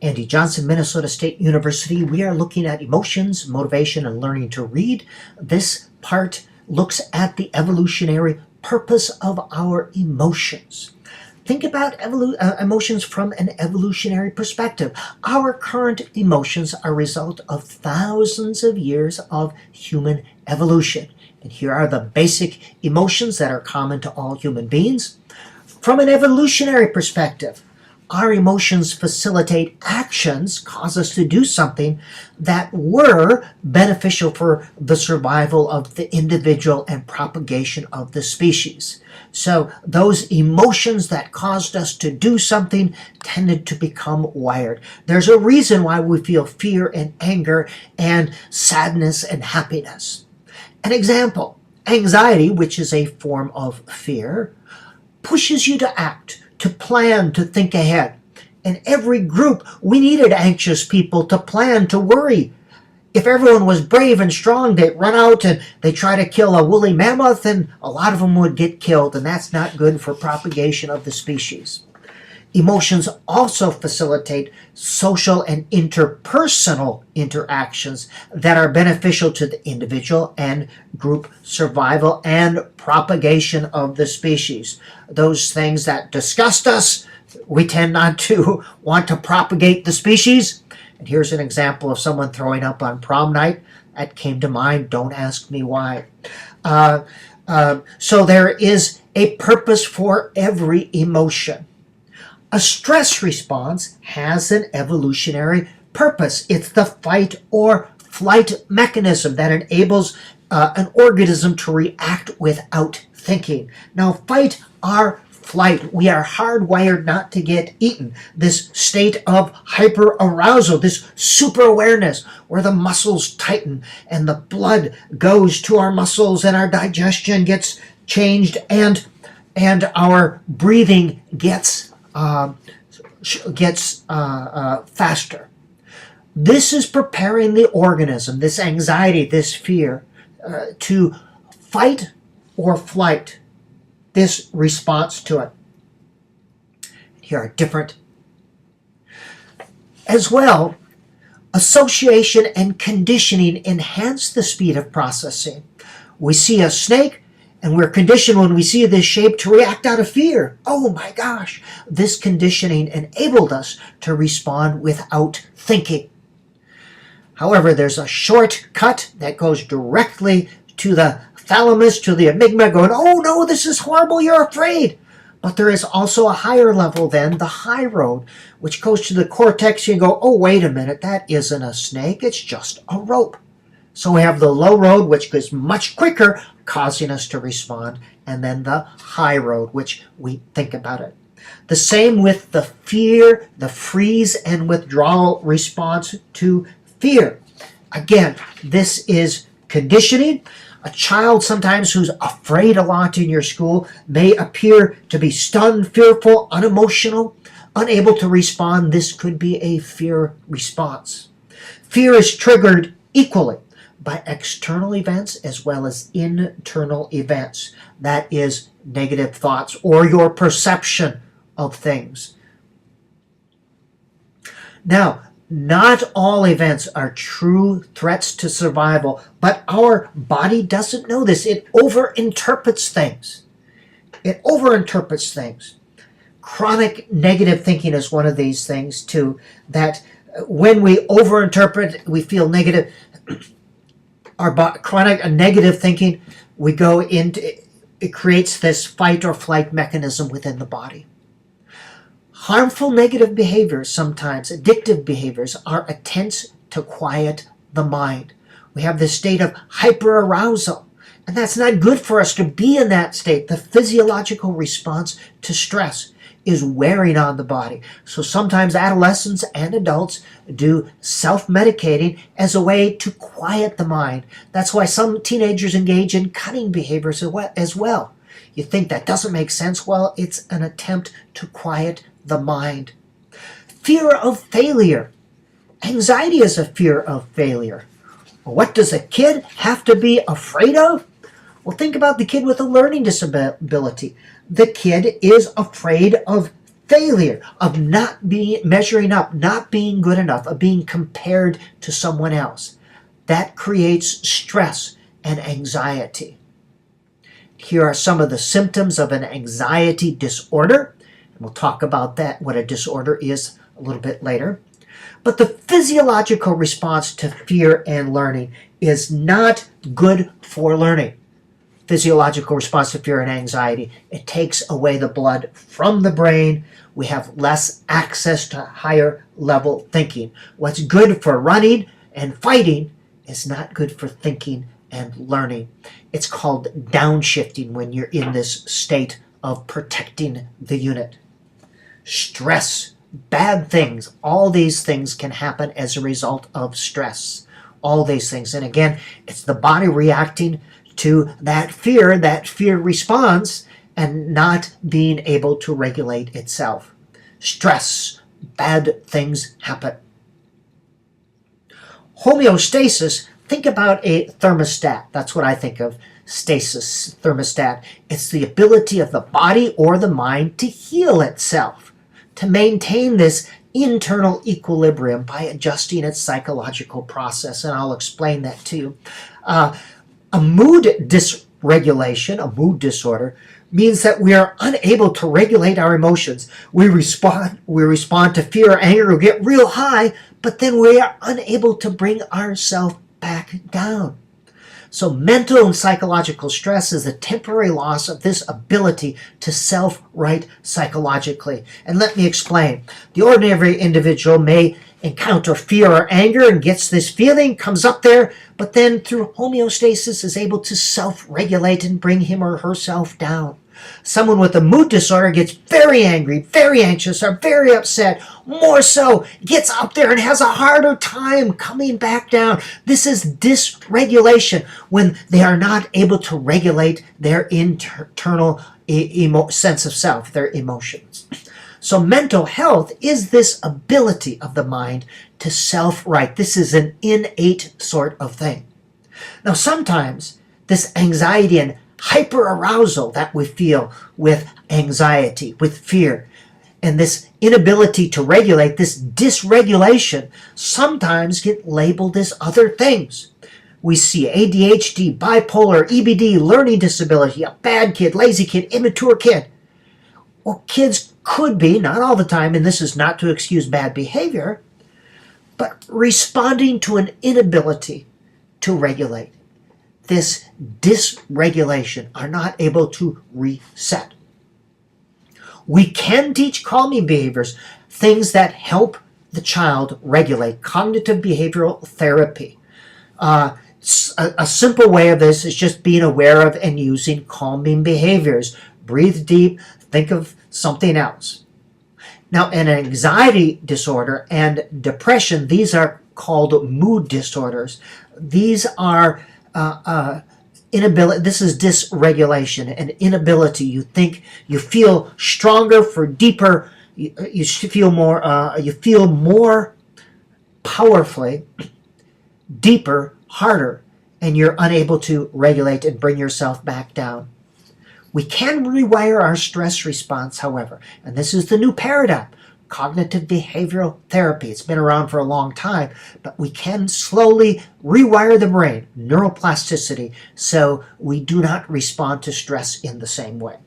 Andy Johnson, Minnesota State University. We are looking at emotions, motivation, and learning to read. This part looks at the evolutionary purpose of our emotions. Think about emotions from an evolutionary perspective. Our current emotions are a result of thousands of years of human evolution. And here are the basic emotions that are common to all human beings. From an evolutionary perspective, our emotions facilitate actions, cause us to do something that were beneficial for the survival of the individual and propagation of the species. So those emotions that caused us to do something tended to become wired. There's a reason why we feel fear and anger and sadness and happiness. An example, anxiety, which is a form of fear, pushes you to act, to plan, to think ahead. In every group, we needed anxious people to plan, to worry. If everyone was brave and strong, they'd run out and they'd try to kill a woolly mammoth, and a lot of them would get killed, and that's not good for propagation of the species. Emotions also facilitate social and interpersonal interactions that are beneficial to the individual and group survival and propagation of the species. Those things that disgust us, we tend not to want to propagate the species. And here's an example of someone throwing up on prom night. That came to mind. Don't ask me why. So there is a purpose for every emotion. A stress response has an evolutionary purpose. It's the fight or flight mechanism that enables an organism to react without thinking. Now, fight or flight, we are hardwired not to get eaten. This state of hyperarousal, this super awareness where the muscles tighten and the blood goes to our muscles and our digestion gets changed and our breathing gets faster. This is preparing the organism, this anxiety, this fear, to fight or flight, this response to it. Here are different. As well, association and conditioning enhance the speed of processing. We see a snake, and we're conditioned when we see this shape to react out of fear. Oh my gosh! This conditioning enabled us to respond without thinking. However, there's a shortcut that goes directly to the thalamus, to the amygdala, going, oh no, this is horrible, you're afraid. But there is also a higher level then, the high road, which goes to the cortex. You go, oh, wait a minute, that isn't a snake, it's just a rope. So we have the low road, which goes much quicker, causing us to respond, and then the high road, which we think about it. The same with the fear, the freeze and withdrawal response to fear. Again, this is conditioning. A child sometimes who's afraid a lot in your school may appear to be stunned, fearful, unemotional, unable to respond. This could be a fear response. Fear is triggered equally by external events as well as internal events. That is negative thoughts or your perception of things. Now, not all events are true threats to survival, but our body doesn't know this. It overinterprets things. It overinterprets things. Chronic negative thinking is one of these things too, that when we overinterpret, we feel negative. Chronic negative thinking, we go into, it creates this fight or flight mechanism within the body. Harmful negative behaviors, sometimes addictive behaviors, are attempts to quiet the mind. We have this state of hyperarousal, and that's not good for us to be in that state. The physiological response to stress is wearing on the body. So sometimes adolescents and adults do self-medicating as a way to quiet the mind. That's why some teenagers engage in cutting behaviors as well. You think that doesn't make sense? Well, it's an attempt to quiet the mind. Fear of failure. Anxiety is a fear of failure. What does a kid have to be afraid of? Well, think about the kid with a learning disability. The kid is afraid of failure of not being measuring up, not being good enough, of being compared to someone else. That creates stress and anxiety. Here are some of the symptoms of an anxiety disorder. And we'll talk about that, what a disorder is, a little bit later. But the physiological response to fear and learning is not good for learning. Physiological response to fear and anxiety. It takes away the blood from the brain. We have less access to higher level thinking. What's good for running and fighting is not good for thinking and learning. It's called downshifting when you're in this state of protecting the unit. Stress, bad things, all these things can happen as a result of stress. All these things. And again, it's the body reacting to that fear response, and not being able to regulate itself. Stress, bad things happen. Homeostasis, think about a thermostat. That's what I think of. Stasis, thermostat. It's the ability of the body or the mind to heal itself, to maintain this internal equilibrium by adjusting its psychological process, and I'll explain that to you. A mood dysregulation, a mood disorder, means that we are unable to regulate our emotions. We respond to fear or anger, we get real high, but then we are unable to bring ourselves back down. So mental and psychological stress is a temporary loss of this ability to self-right psychologically. And let me explain. The ordinary individual may encounter fear or anger and gets this feeling, comes up there, but then through homeostasis is able to self-regulate and bring him or herself down. Someone with a mood disorder gets very angry, very anxious, or very upset, more so, gets up there and has a harder time coming back down. This is dysregulation, when they are not able to regulate their internal sense of self, their emotions. So mental health is this ability of the mind to self-right. This is an innate sort of thing. Now sometimes this anxiety and hyperarousal that we feel with anxiety, with fear, and this inability to regulate, this dysregulation, sometimes get labeled as other things. We see ADHD, bipolar, EBD, learning disability, a bad kid, lazy kid, immature kid. Well, kids could be, not all the time, and this is not to excuse bad behavior, but responding to an inability to regulate. This dysregulation, are not able to reset. We can teach calming behaviors, things that help the child regulate. Cognitive behavioral therapy. A simple way of this is just being aware of and using calming behaviors. Breathe deep, think of something else. Now, an anxiety disorder and depression, these are called mood disorders. These are inability. This is dysregulation, an inability. You think you feel stronger for deeper. You feel more. You feel more powerfully, deeper, harder, and you're unable to regulate and bring yourself back down. We can rewire our stress response, however, and this is the new paradigm. Cognitive behavioral therapy. It's been around for a long time, but we can slowly rewire the brain, neuroplasticity, so we do not respond to stress in the same way.